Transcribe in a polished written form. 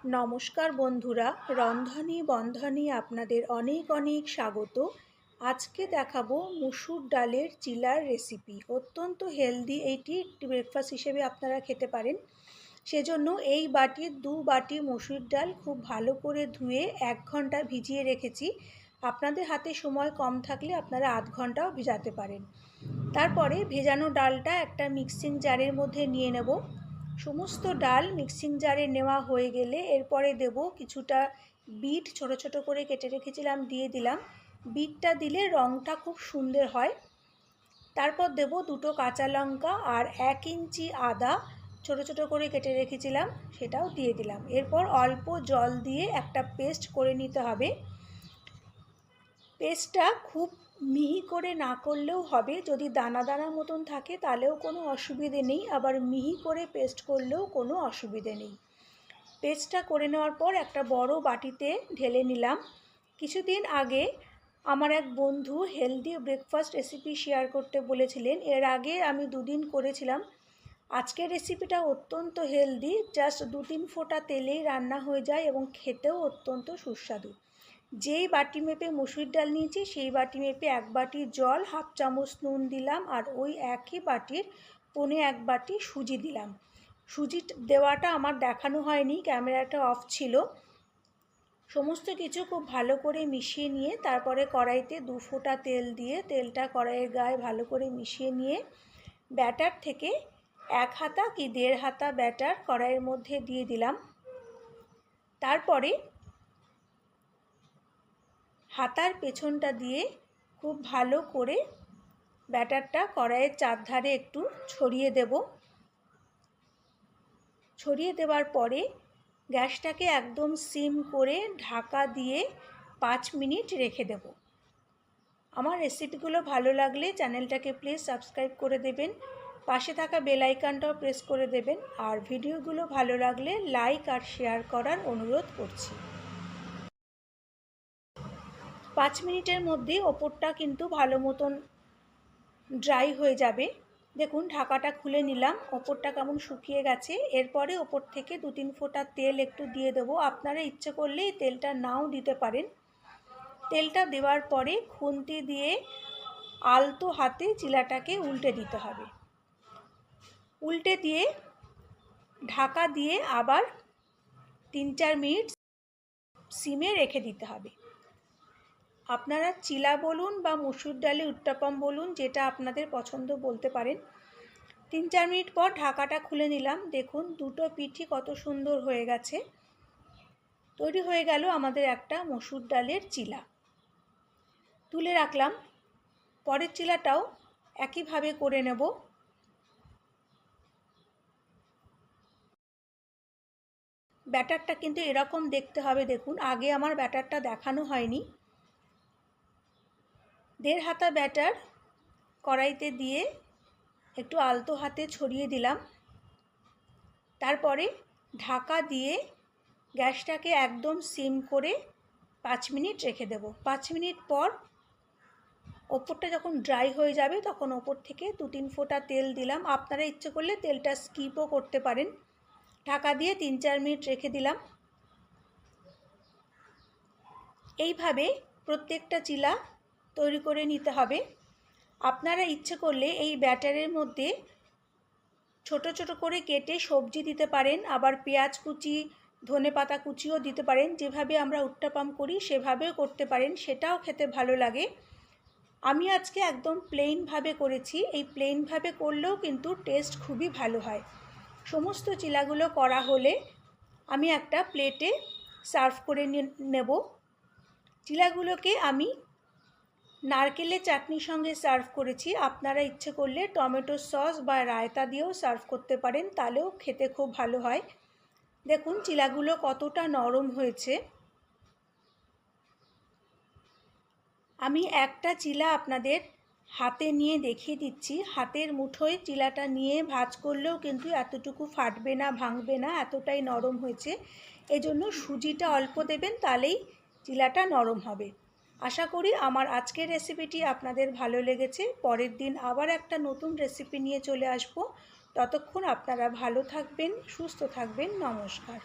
নমস্কার বন্ধুরা, রন্ধনে বন্ধনে আপনাদের অনেক অনেক স্বাগত। আজকে দেখাবো মুসুর ডালের চিলার রেসিপি। অত্যন্ত হেলদি, এইটি একটি ব্রেকফাস্ট হিসেবে আপনারা খেতে পারেন। সেজন্য এই বাটির 2 বাটি মসুর ডাল খুব ভালো করে ধুয়ে 1 ঘন্টা ভিজিয়ে রেখেছি। আপনাদের হাতে সময় কম থাকলে আপনারা আধ ঘন্টাও ভিজাতে পারেন। তারপরে ভেজানো ডালটা একটা মিক্সিং জারের মধ্যে নিয়ে নেব। সমস্ত ডাল মিক্সিং জারে নেওয়া হয়ে গেলে এরপরে দেব কিছুটা বিট, ছোট ছোট করে কেটে রেখেছিলাম, দিয়ে দিলাম। বিটটা দিলে রঙটা খুব সুন্দর হয়। তারপর দেব 2টো কাঁচা লঙ্কা আর 1 ইঞ্চি আদা ছোট ছোট করে কেটে রেখেছিলাম, সেটাও দিয়ে দিলাম। এরপর অল্প জল দিয়ে একটা পেস্ট করে নিতে হবে। পেস্টটা খুব মিহি করে না করলেও হবে, যদি দানা দানা মতন থাকে তাহলেও কোনো অসুবিধে নেই, আবার মিহি করে পেস্ট করলেও কোনো অসুবিধে নেই। পেস্টটা করে নেওয়ার পর একটা বড় বাটিতে ঢেলে নিলাম। কিছুদিন আগে আমার এক বন্ধু হেলদি ব্রেকফাস্ট রেসিপি শেয়ার করতে বলেছিলেন। এর আগে আমি 2 দিন করেছিলাম। আজকের রেসিপিটা অত্যন্ত হেলদি, জাস্ট 2-3 ফোঁটা তেলেই রান্না হয়ে যায় এবং খেতেও অত্যন্ত সুস্বাদু। যেই বাটি মেপে মসুর ডাল নিয়েছি সেই বাটি মেপে 1 বাটি জল, হাফ চামচ নুন দিলাম, আর ওই একই বাটির 1.25 বাটি সুজি দিলাম। সুজি দেওয়াটা আমার দেখানো হয়নি, ক্যামেরাটা অফ ছিল। সমস্ত কিছু খুব ভালো করে মিশিয়ে নিয়ে তারপরে কড়াইতে 2 ফোঁটা তেল দিয়ে তেলটা কড়াইয়ের গায়ে ভালো করে মিশিয়ে নিয়ে ব্যাটার থেকে 1 হাতা কি 1.5 হাতা ব্যাটার কড়াইয়ের মধ্যে দিয়ে দিলাম। তারপরে হাতার পেছনটা দিয়ে খুব ভালো করে ব্যাটারটা কড়াইয়ের চারধারে একটু ছড়িয়ে দেব। ছড়িয়ে দেওয়ার পরে গ্যাসটাকে একদম সিম করে ঢাকা দিয়ে 5 মিনিট রেখে দেব। আমার রেসিপিগুলো ভালো লাগলে চ্যানেলটাকে প্লিজ সাবস্ক্রাইব করে দেবেন, পাশে থাকা বেল আইকনটাও প্রেস করে দেবেন, আর ভিডিওগুলো ভালো লাগলে লাইক আর শেয়ার করার অনুরোধ করছি। 5 মিনিটের মধ্যে ওপরটা কিন্তু ভালো মতন ড্রাই হয়ে যাবে। দেখুন ঢাকাটা খুলে নিলাম, ওপরটা কেমন শুকিয়ে গেছে। এরপরে ওপর থেকে 2-3 ফোঁটা তেল একটু দিয়ে দেবো। আপনারা ইচ্ছে করলে এই তেলটা নাও দিতে পারেন। তেলটা দেওয়ার পরে খুন্তি দিয়ে আলতো হাতে চিলাটাকে উল্টে দিতে হবে। উল্টে দিয়ে ঢাকা দিয়ে আবার 3-4 মিনিট সিমে রেখে দিতে হবে। আপনারা চিলা বলুন বা মসুর ডালে উত্তপম বলুন, যেটা আপনাদের পছন্দ বলতে পারেন। 3-4 মিনিট পর ঢাকাটা খুলে নিলাম। দেখুন দুটো পিঠই কত সুন্দর হয়ে গেছে। তৈরি হয়ে গেল আমাদের একটা মসুর ডালের চিলা। তুলে রাখলাম। পরের চিলাটাও একইভাবে করে নেব। ব্যাটারটা কিন্তু এরকম দেখতে হবে। দেখুন আগে আমার ব্যাটারটা দেখানো হয়নি। 1.5 হাতা ব্যাটার কড়াইতে দিয়ে একটু আলতো হাতে ছড়িয়ে দিলাম। তারপরে ঢাকা দিয়ে গ্যাসটাকে একদম সিম করে 5 মিনিট রেখে দেব। 5 মিনিট পর ওপরটা যখন ড্রাই হয়ে যাবে তখন ওপর থেকে 2-3 ফোঁটা তেল দিলাম। আপনারা ইচ্ছে করলে তেলটা স্কিপও করতে পারেন। ঢাকা দিয়ে 3-4 মিনিট রেখে দিলাম। এইভাবে প্রত্যেকটা চিলা তৈরি করে নিতে হবে। আপনারা ইচ্ছে করলে এই ব্যাটারের মধ্যে ছোট ছোট করে কেটে সবজি দিতে পারেন, আবার পেঁয়াজ কুচি, ধনেপাতা কুচিও দিতে পারেন। যেভাবে আমরা উত্তপম করি সেভাবেও করতে পারেন, সেটাও খেতে ভালো লাগে। আমি আজকে একদম প্লেনভাবে করেছি। এই প্লেনভাবে করলেও কিন্তু টেস্ট খুবই ভালো হয়। সমস্ত চিলাগুলো করা হলে আমি একটা প্লেটে সার্ভ করে নেব। চিলাগুলোকে আমি নারকেলের চাটনির সঙ্গে সার্ভ করেছি। আপনারা ইচ্ছে করলে টমেটো সস বা রায়তা দিয়েও সার্ভ করতে পারেন, তাহলেও খেতে খুব ভালো হয়। দেখুন চিলাগুলো কতটা নরম হয়েছে। আমি একটা চিলা আপনাদের হাতে নিয়ে দেখিয়ে দিচ্ছি। হাতের মুঠোয় চিলাটা নিয়ে ভাঁজ করলেও কিন্তু এতটুকু ফাটবে না, ভাঙবে না, এতটাই নরম হয়েছে। এজন্য সুজিটা অল্প দেবেন, তাহলেই চিলাটা নরম হবে। আশা করি আমার আজকের রেসিপিটি আপনাদের ভালো লেগেছে। পরের দিন আবার একটা নতুন রেসিপি নিয়ে চলে আসব। ততক্ষণ আপনারা ভালো থাকবেন, সুস্থ থাকবেন। নমস্কার।